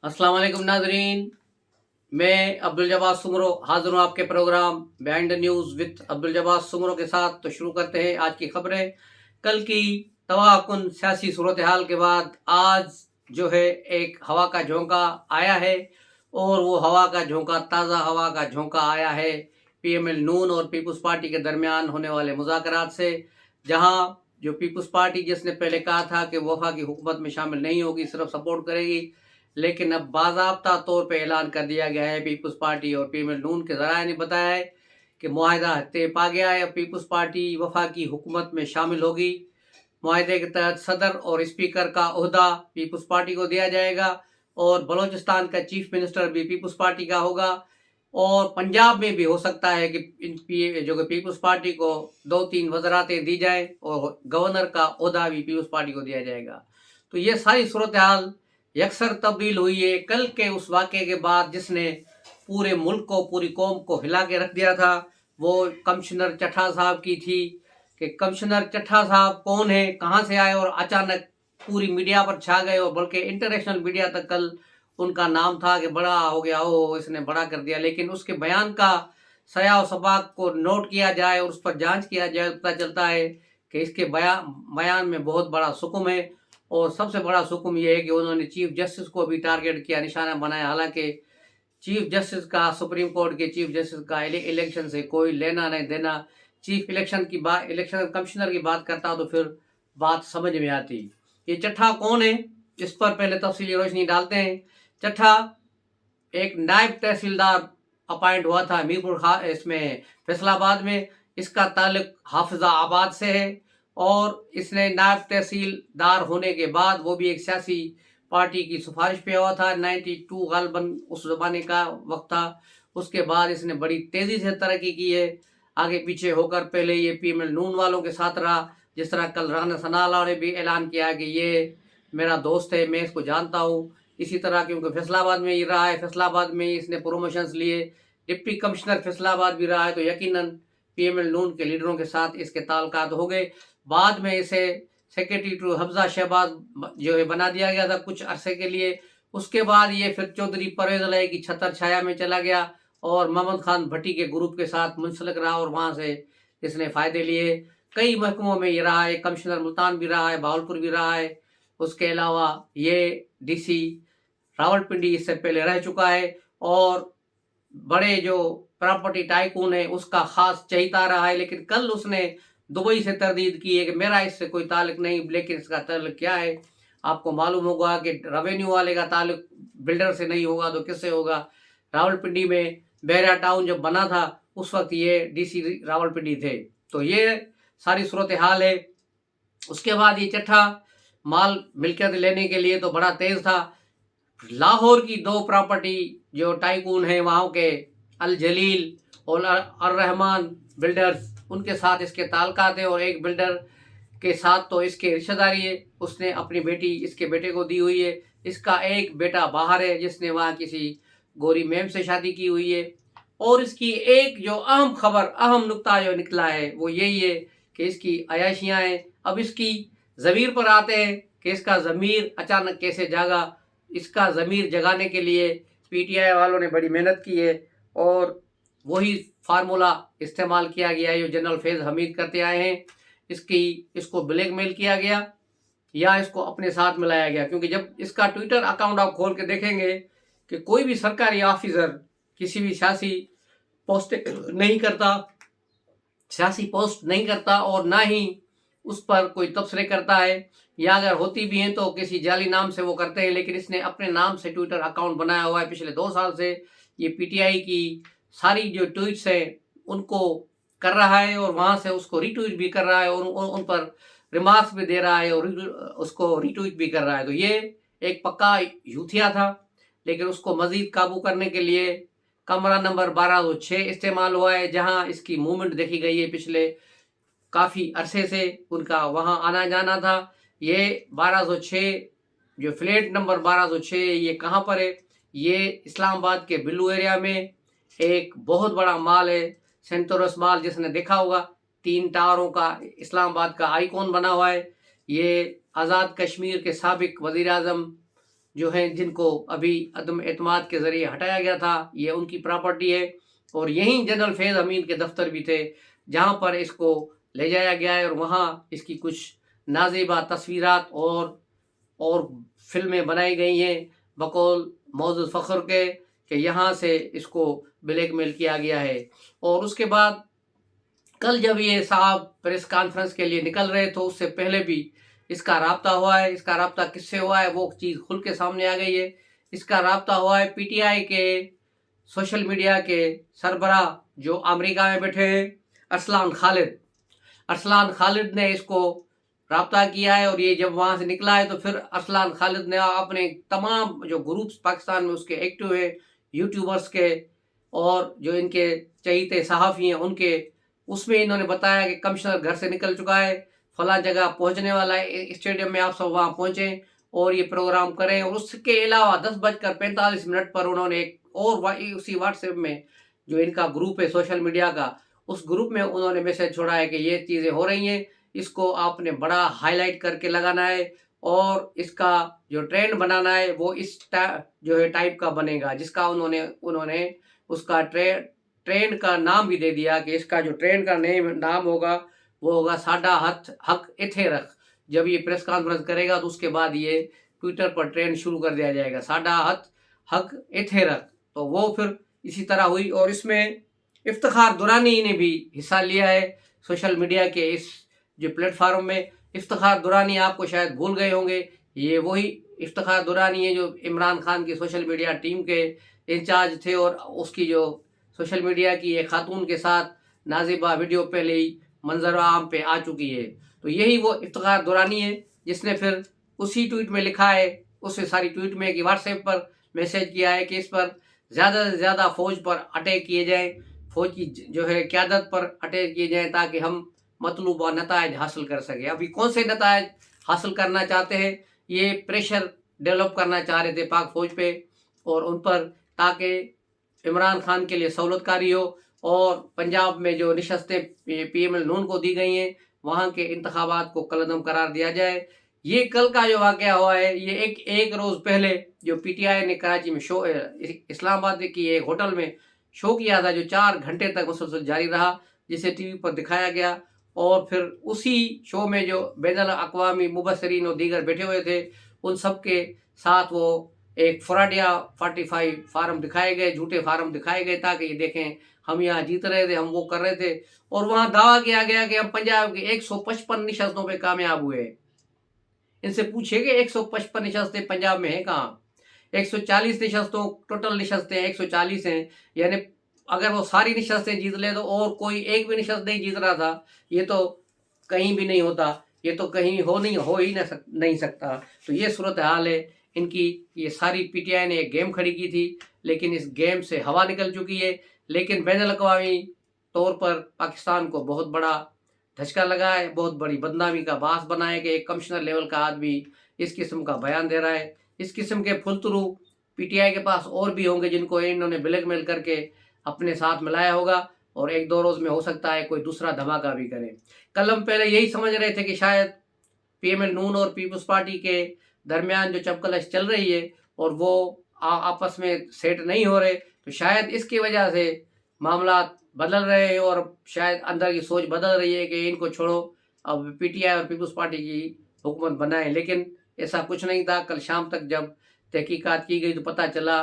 अस्सलाम वालेकुम नाजरीन। मैं अब्दुल जब्बार सुमरो हाजिर हूँ आपके programme behind the news with Abdul Jabbar Soomro के साथ। तो शुरू करते हैं आज की खबरें। कल की तबाहकुन सियासी सूरत हाल के बाद आज जो है एक हवा का झोंका आया है, और वो हवा का झोंका ताज़ा हवा का झोंका आया है पीएमएल नून और पीपल्स पार्टी के दरमियान होने वाले मुज़ाकरात से। जहां जो पीपल्स पार्टी जिसने पहले कहा था कि वफाकी हुकूमत में शामिल नहीं होगी, सिर्फ सपोर्ट करेगी, लेकिन अब बाज़ाब्ता तौर पे ऐलान कर दिया गया है। पीपल्स पार्टी और पीएमएल नून के ज़राए ने बताया है कि मुआहिदा तय पा गया है। अब पीपल्स पार्टी वफाकी हुकूमत में शामिल होगी। मुआहिदे के तहत सदर और स्पीकर का ओहदा पीपल्स पार्टी को दिया जाएगा, और बलूचिस्तान का चीफ मिनिस्टर भी पीपल्स पार्टी का होगा, और पंजाब में भी हो सकता है कि जो कि पीपल्स पार्टी को 2-3 वज़रातें दी जाए, और गवर्नर का ओहदा भी पीपल्स पार्टी को दिया जाएगा। तो ये सारी सूरत हाल यकसर तब्दील हुई है कल के उस वाक़े के बाद जिसने पूरे मुल्क को, पूरी कौम को हिला के रख दिया था। वो कमिश्नर चट्ठा साहब की थी कि कमिश्नर चट्ठा साहब कौन है, कहाँ से आए, और अचानक पूरी मीडिया पर छा गए, और बल्कि इंटरनेशनल मीडिया तक कल उनका नाम था कि बड़ा हो गया, हो इसने बड़ा कर दिया। लेकिन उसके बयान का सया और सबाक को नोट किया जाए और उस पर जांच किया जाए, पता चलता है कि इसके बयान में बहुत बड़ा सुकुम है। और सबसे बड़ा सुकुम ये है कि उन्होंने चीफ जस्टिस को भी टारगेट किया, निशाना बनाया। हालांकि चीफ जस्टिस का, सुप्रीम कोर्ट के चीफ जस्टिस का इलेक्शन से कोई लेना नहीं देना। चीफ इलेक्शन कमिश्नर की बात करता तो फिर बात समझ में आती। ये चट्ठा कौन है, इस पर पहले तफसीली रोशनी डालते हैं। चट्ठा एक नायब तहसीलदार अपॉइंट हुआ था मीरपुर इसमें फैसलाबाद में। इसका ताल्लुक हाफिजा आबाद से है, और इसने नायब तहसीलदार होने के बाद वो भी एक सियासी पार्टी की सिफारिश पे हुआ था। 92 गालबन उस ज़माने का वक्त था। उसके बाद इसने बड़ी तेज़ी से तरक्की की है, आगे पीछे होकर। पहले ये पीएमएल नून वालों के साथ रहा, जिस तरह कल राना सनाला ने भी ऐलान किया कि ये मेरा दोस्त है, मैं इसको जानता हूँ। इसी तरह क्योंकि फैसलाबाद में ही रहा है, फैसलाबाद में ही इसने प्रमोशंस लिए, डिप्टी कमिश्नर फैसलाबाद भी रहा है, तो यकीनन पीएमएल नून के लीडरों के साथ इसके ताल्लुकात हो गए। बाद में इसे सेक्रेटरी टू हफ्जा शहबाज जो है बना दिया गया था कुछ अरसे के लिए। उसके बाद ये फिर चौधरी परवेज अलाई की छतर छाया में चला गया, और मोहम्मद खान भट्टी के ग्रुप के साथ मुंसलिक रहा, और वहाँ से इसने फ़ायदे लिए। कई महकमों में ये रहा है, कमिश्नर मुल्तान भी रहा है, बहावलपुर भी रहा है। उसके अलावा ये डीसी रावलपिंडी इससे पहले रह चुका है, और बड़े जो प्रॉपर्टी टाइकून है उसका खास चहेता रहा है। लेकिन कल उसने दुबई से तरदीद की है कि मेरा इससे कोई ताल्लुक नहीं। लेकिन इसका ताल्लुक क्या है, आपको मालूम होगा कि रेवेन्यू वाले का ताल्लुक बिल्डर से नहीं होगा तो किससे होगा। रावलपिंडी में बहरा टाउन जब बना था उस वक्त ये डीसी रावलपिंडी थे। तो ये सारी सूरत हाल है। उसके बाद ये चट्ठा माल मिल्कियत लेने के लिए तो बड़ा तेज था। लाहौर की 2 प्रॉपर्टी जो टाइकून हैं वहाँ के, अल जलील और अर रहमान बिल्डर्स, उनके साथ इसके ताल्लुकात है। और एक बिल्डर के साथ तो इसके रिश्तेदारी है, उसने अपनी बेटी इसके बेटे को दी हुई है। इसका एक बेटा बाहर है जिसने वहाँ किसी गोरी मैम से शादी की हुई है। और इसकी एक जो अहम खबर, अहम नुक्ता जो निकला है वो यही है कि इसकी अयाशियाँ हैं। अब इसकी ज़मीर पर आते हैं कि इसका ज़मीर अचानक कैसे जागा। इसका ज़मीर जगाने के लिए पीटीआई वालों ने बड़ी मेहनत की है, और वही फार्मूला इस्तेमाल किया गया है जो जनरल फैज़ हमीद करते आए हैं। इसको ब्लैकमेल किया गया या इसको अपने साथ मिलाया गया। क्योंकि जब इसका ट्विटर अकाउंट आप खोल के देखेंगे कि कोई भी सरकारी ऑफिसर किसी भी सियासी पोस्ट नहीं करता, और ना ही उस पर कोई तबसरे करता है, या अगर होती भी हैं तो किसी जाली नाम से वो करते हैं। लेकिन इसने अपने नाम से ट्विटर अकाउंट बनाया हुआ है पिछले 2 साल से। ये पीटीआई की सारी जो ट्वीट्स हैं उनको कर रहा है, और वहाँ से उसको रीट्वीट भी कर रहा है, और उन पर रिमार्क्स भी दे रहा है, और उसको रीट्वीट भी कर रहा है। तो ये एक पक्का यूथिया था। लेकिन उसको मजीद काबू करने के लिए कमरा नंबर 1206 इस्तेमाल हुआ है, जहाँ इसकी मूवमेंट देखी गई है पिछले काफ़ी अरसे से उनका वहाँ आना जाना था। ये 1206 जो फ्लैट नंबर 1206 ये कहाँ पर है, ये इस्लामाबाद के बिल्लू एरिया में एक बहुत बड़ा मॉल है, सेंटोरस मॉल, जिसने देखा होगा 3 टावरों का इस्लामाबाद का आइकॉन बना हुआ है। ये आज़ाद कश्मीर के साबिक वज़ीर आज़म जो हैं जिनको अभी अदम एतमाद के ज़रिए हटाया गया था, ये उनकी प्रॉपर्टी है। और यहीं जनरल फैज़ अमीन के दफ्तर भी थे, जहाँ पर इसको ले जाया गया है और वहाँ इसकी कुछ नाज़ेबा तस्वीरात और फिल्में बनाई गई हैं बकौल मौजूद फ़ख्र के, कि यहाँ से इसको ब्लैकमेल किया गया है। और उसके बाद कल जब ये साहब प्रेस कॉन्फ्रेंस के लिए निकल रहे तो उससे पहले भी इसका राब्ता हुआ है। इसका राब्ता किससे हुआ है वो चीज़ खुल के सामने आ गई है। इसका राब्ता हुआ है पीटीआई के सोशल मीडिया के सरबराह जो अमेरिका में बैठे हैं, अरसलान खालिद ने इसको राब्ता किया है। और ये जब वहाँ से निकला है तो फिर अरसलान खालिद ने अपने तमाम जो ग्रुप्स पाकिस्तान में उसके एक्टिव है, यूट्यूबर्स के और जो इनके चहीते सहाफ़ी हैं उनके, उसमें इन्होंने बताया कि कमिश्नर घर से निकल चुका है, फला जगह पहुंचने वाला है, स्टेडियम में आप सब वहाँ पहुँचें और ये प्रोग्राम करें। और उसके अलावा 10:45 पर उन्होंने एक और उसी व्हाट्सएप में जो इनका ग्रुप है सोशल मीडिया का, उस ग्रुप में उन्होंने मैसेज छोड़ा है कि ये चीज़ें हो रही हैं, इसको आपने बड़ा हाईलाइट करके लगाना है और इसका जो ट्रेंड बनाना है वो इस जो है टाइप का बनेगा, जिसका उन्होंने उसका ट्रेंड का नाम भी दे दिया कि इसका जो ट्रेंड का नाम होगा वो होगा साडा हक इथे रख। जब ये प्रेस कॉन्फ्रेंस करेगा तो उसके बाद ये ट्विटर पर ट्रेंड शुरू कर दिया जाएगा, साडा हक इथे रख। तो वो फिर इसी तरह हुई। और इसमें इफ्तिखार दुरानी ने भी हिस्सा लिया है सोशल मीडिया के इस जो प्लेटफार्म में। इफ्तिखार दुरानी आपको शायद भूल गए होंगे, ये वही इफ्तिखार दुरानी है जो इमरान खान की सोशल मीडिया टीम के इंचार्ज थे और उसकी जो सोशल मीडिया की एक खातून के साथ नाजिबा वीडियो पहले ही मंजर आम पे आ चुकी है। तो यही वो इफ्तिखार दुरानी है जिसने फिर उसी ट्वीट में लिखा है, उससे सारी ट्वीट में कि व्हाट्सएप पर मैसेज किया है कि इस पर ज़्यादा से ज़्यादा फ़ौज पर अटैक किए जाएँ, फ़ौज की जो है क़यादत पर अटैक किए जाएँ ताकि हम मतलूबा नतायज हासिल कर सकें। अभी कौन से नतायज हासिल करना चाहते हैं, ये प्रेशर डेवलप करना चाह रहे थे पाक फ़ौज पे और उन पर, ताकि इमरान खान के लिए सहूलतकारी हो और पंजाब में जो नशस्तें पीएमएल नून को दी गई हैं वहाँ के इंतखाबात को कलअदम करार दिया जाए। ये कल का जो वाक़या हुआ है ये एक रोज़ पहले जो पीटीआई ने कराची में शो इस्लामाबाद की एक होटल में शो किया था जो 4 घंटे तक मुसलसल जारी रहा, जिसे टीवी पर दिखाया गया। और फिर उसी शो में जो बैनुल अक़वामी मुबस्सिरीन और दीगर बैठे हुए थे उन सब के साथ वो एक फ्रॉडिया 45 फार्म दिखाए गए, झूठे फार्म दिखाए गए ताकि ये देखें हम यहाँ जीत रहे थे, हम वो कर रहे थे। और वहाँ दावा किया गया कि हम पंजाब की 155 नशस्तों पे कामयाब हुए। इनसे पूछिए कि 155 नशस्तें पंजाब में हैं कहाँ? 140 नशस्तों टोटल नशस्तें 140 हैं, यानी अगर वो सारी नशस्तें जीत ले तो और कोई एक भी नशस्त नहीं जीत रहा था, ये तो कहीं भी नहीं होता, ये तो कहीं हो ही नहीं सकता। तो ये सूरत हाल है इनकी। ये सारी पीटीआई ने एक गेम खड़ी की थी लेकिन इस गेम से हवा निकल चुकी है। लेकिन बैनुल अक़वामी तौर पर पाकिस्तान को बहुत बड़ा धचका लगा है, बहुत बड़ी बदनामी का बास बना है कि एक कमिश्नर लेवल का आदमी इस किस्म का बयान दे रहा है। इस किस्म के फुलतरू पीटीआई के पास और भी होंगे जिनको इन्होंने ब्लैकमेल करके अपने साथ मिलाया होगा और 1-2 रोज़ में हो सकता है कोई दूसरा धमाका भी करे। कल हम पहले यही समझ रहे थे कि शायद पीएमएल नून और पीपल्स पार्टी के दरमियान जो चपकलश चल रही है और वो आपस में सेट नहीं हो रहे, तो शायद इसकी वजह से मामला बदल रहे हैं और शायद अंदर की सोच बदल रही है कि इनको छोड़ो, अब पीटीआई और पीपल्स पार्टी की हुकूमत बनाए। लेकिन ऐसा कुछ नहीं था। कल शाम तक जब तहकीकात की गई तो पता चला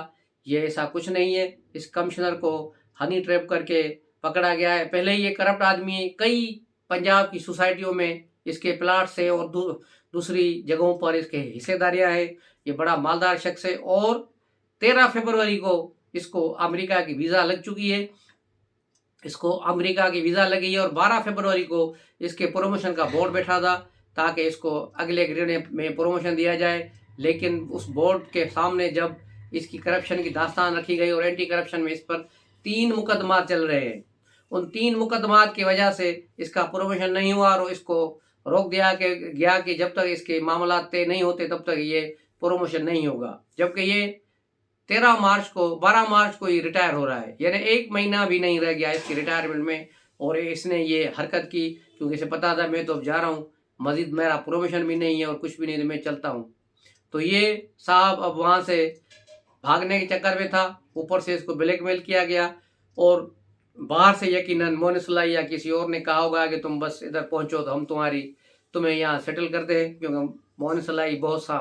ये ऐसा कुछ नहीं है। इस कमिश्नर को हनी ट्रैप करके पकड़ा गया है। पहले ही ये करप्ट आदमी है, कई पंजाब की सोसाइटियों में इसके प्लाट्स है और दूसरी जगहों पर इसके हिस्सेदारियां हैं। ये बड़ा मालदार शख्स है और 13 फरवरी को इसको अमेरिका की वीज़ा लग चुकी है। इसको अमेरिका की वीज़ा लगी है और 12 फरवरी को इसके प्रमोशन का बोर्ड बैठा था ताकि इसको अगले ग्रेड में प्रमोशन दिया जाए। लेकिन उस बोर्ड के सामने जब इसकी करप्शन की दास्तान रखी गई और एंटी करप्शन में इस पर 3 मुकदमा चल रहे हैं, उन 3 मुकदमात की वजह से इसका प्रमोशन नहीं हुआ और इसको रोक दिया गया कि जब तक इसके मामला तय नहीं होते तब तक ये प्रमोशन नहीं होगा। जबकि ये 12 मार्च को ये रिटायर हो रहा है, यानी 1 महीना भी नहीं रह गया इसकी रिटायरमेंट में। और इसने ये हरकत की क्योंकि इसे पता था मैं तो अब जा रहा हूँ, मजीद मेरा प्रमोशन भी नहीं है और कुछ भी नहीं, तो मैं चलता हूँ। تو یہ صاحب اب وہاں سے بھاگنے کے چکر میں تھا، اوپر سے اس کو بلیک میل کیا گیا، اور باہر سے یقیناً مونس لائی یا کسی اور نے کہا ہوگا کہ تم بس ادھر پہنچو تو ہم تمہیں یہاں سیٹل کرتے ہیں، کیونکہ مونس لائی بہت سا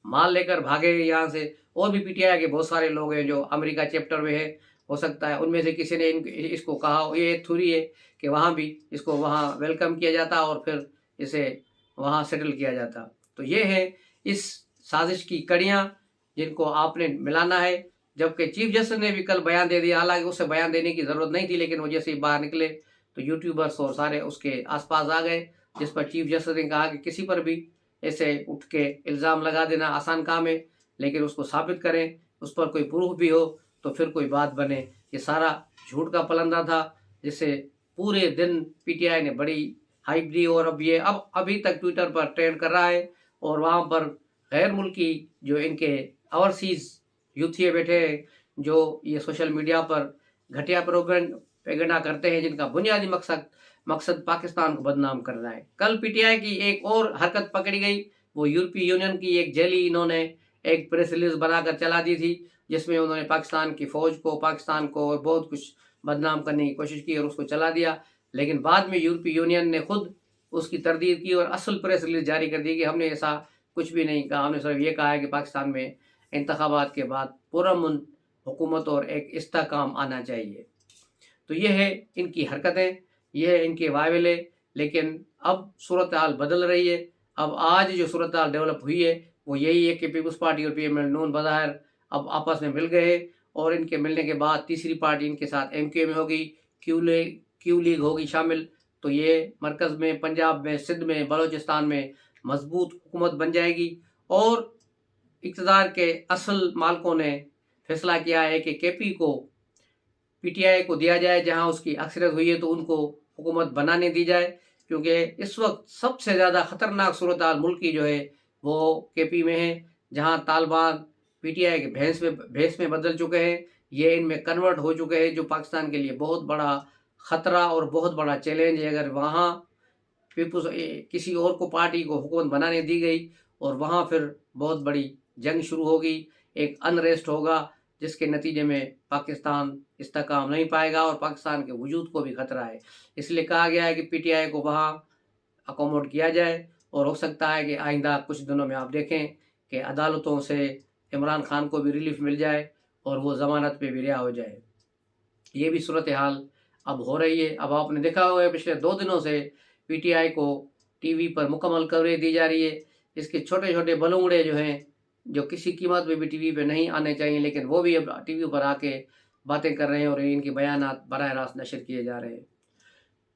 مال لے کر بھاگے یہاں سے۔ اور بھی پی ٹی آئی کے بہت سارے لوگ ہیں جو امریکہ چیپٹر میں ہے، ہو سکتا ہے ان میں سے کسی نے اس کو کہا، یہ ایک تھوری ہے کہ وہاں بھی اس کو وہاں ویلکم کیا جاتا اور پھر اسے وہاں سیٹل کیا جاتا۔ تو یہ ہے اس سازش کی کڑیاں جن کو آپ نے ملانا ہے۔ جبکہ چیف جسٹس نے بھی کل بیان دے دیا، حالانکہ اسے بیان دینے کی ضرورت نہیں تھی، لیکن وہ جیسے ہی باہر نکلے تو یوٹیوبرس اور سارے اس کے آس پاس آ گئے، جس پر چیف جسٹس نے کہا کہ کسی پر بھی ایسے اٹھ کے الزام لگا دینا آسان کام ہے، لیکن اس کو ثابت کریں، اس پر کوئی پروف بھی ہو تو پھر کوئی بات بنے۔ یہ سارا جھوٹ کا پلندہ تھا، جس سے پورے دن پی ٹی آئی نے بڑی ہائپ دی، اور ابھی تک ٹویٹر پر ٹرینڈ کر رہا ہے، اور وہاں پر غیر ملکی جو ان کے اوورسیز یوتھیے بیٹھے ہیں، جو یہ سوشل میڈیا پر گھٹیا پروپیگنڈا کرتے ہیں، جن کا بنیادی مقصد پاکستان کو بدنام کرنا ہے۔ کل پی ٹی آئی کی ایک اور حرکت پکڑی گئی، وہ یورپی یونین کی ایک جیلی انہوں نے ایک پریس ریلیز بنا کر چلا دی تھی، جس میں انہوں نے پاکستان کی فوج کو، پاکستان کو بہت کچھ بدنام کرنے کی کوشش کی اور اس کو چلا دیا۔ لیکن بعد میں یورپی یونین نے خود اس کی تردید کی اور اصل پریس ریلیز جاری کر دی کہ ہم نے ایسا کچھ بھی نہیں کہا، ہم نے صرف یہ کہا ہے کہ پاکستان میں انتخابات کے بعد پرامن حکومت اور ایک استحکام آنا چاہیے۔ تو یہ ہے ان کی حرکتیں، یہ ہے ان کے واویلے، لیکن اب صورتحال بدل رہی ہے۔ اب آج جو صورتحال ڈیولپ ہوئی ہے وہ یہی ہے کہ پیپلز پارٹی اور پی ایم ایل نون بظاہر اب آپس میں مل گئے، اور ان کے ملنے کے بعد تیسری پارٹی ان کے ساتھ ایم کیو ایم ہوگی، کیو لیگ ہوگی شامل۔ تو یہ مرکز میں، پنجاب میں، سندھ میں، بلوچستان میں مضبوط حکومت بن جائے گی، اور اقتدار کے اصل مالکوں نے فیصلہ کیا ہے کہ کے پی کو پی ٹی آئی کو دیا جائے، جہاں اس کی اکثریت ہوئی ہے تو ان کو حکومت بنانے دی جائے، کیونکہ اس وقت سب سے زیادہ خطرناک صورتحال ملک کی جو ہے وہ کے پی میں ہے، جہاں طالبان پی ٹی آئی کے بھینس میں بدل چکے ہیں، یہ ان میں کنورٹ ہو چکے ہیں، جو پاکستان کے لیے بہت بڑا خطرہ اور بہت بڑا چیلنج ہے۔ اگر وہاں کسی اور کو پارٹی کو حکومت بنانے دی گئی اور وہاں پھر بہت بڑی جنگ شروع ہوگی، ایک انریسٹ ہوگا، جس کے نتیجے میں پاکستان استحکام نہیں پائے گا اور پاکستان کے وجود کو بھی خطرہ ہے۔ اس لیے کہا گیا ہے کہ پی ٹی آئی کو وہاں اکوموڈ کیا جائے، اور ہو سکتا ہے کہ آئندہ کچھ دنوں میں آپ دیکھیں کہ عدالتوں سے عمران خان کو بھی ریلیف مل جائے اور وہ ضمانت پہ بھی رہا ہو جائے۔ یہ بھی صورتحال اب ہو رہی ہے۔ اب آپ نے دیکھا ہوا ہے پچھلے 2 دنوں سے پی ٹی آئی کو ٹی وی پر مکمل کوریج دی جا رہی ہے۔ اس کے چھوٹے چھوٹے بلونگڑے جو ہیں، جو کسی قیمت میں بھی ٹی وی پہ نہیں آنے چاہیے، لیکن وہ بھی اب ٹی وی پر آ کے باتیں کر رہے ہیں اور ان کے بیانات براہ راست نشر کیے جا رہے ہیں۔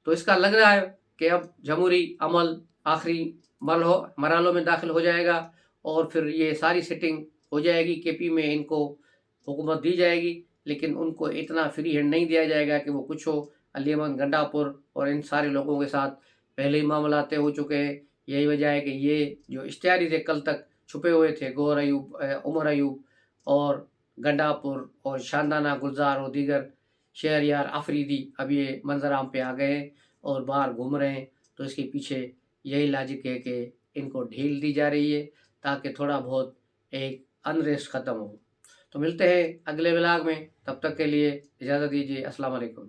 تو اس کا لگ رہا ہے کہ اب جمہوری عمل آخری مرحلوں میں داخل ہو جائے گا، اور پھر یہ ساری سیٹنگ ہو جائے گی، کے پی میں ان کو حکومت دی جائے گی، لیکن ان کو اتنا فری ہینڈ نہیں دیا جائے گا کہ وہ کچھ ہو۔ علی احمد گنڈاپور اور ان سارے لوگوں کے ساتھ پہلے ہی معاملات طے ہو چکے ہیں۔ یہی وجہ ہے کہ یہ جو اشتہاری تھے کل تک چھپے ہوئے تھے، گور ایوب، عمر ایوب اور گنڈاپور اور شاندانہ گلزار اور دیگر شہریار آفریدی، اب یہ منظر عام پہ آ گئے ہیں اور باہر گھوم رہے ہیں۔ تو اس کے پیچھے یہی لاجک ہے کہ ان کو ڈھیل دی جا رہی ہے تاکہ تھوڑا بہت ایک انریسٹ ختم ہو۔ تو ملتے ہیں اگلے ولاگ میں، تب تک کے لیے اجازت دیجیے۔ السلام علیکم۔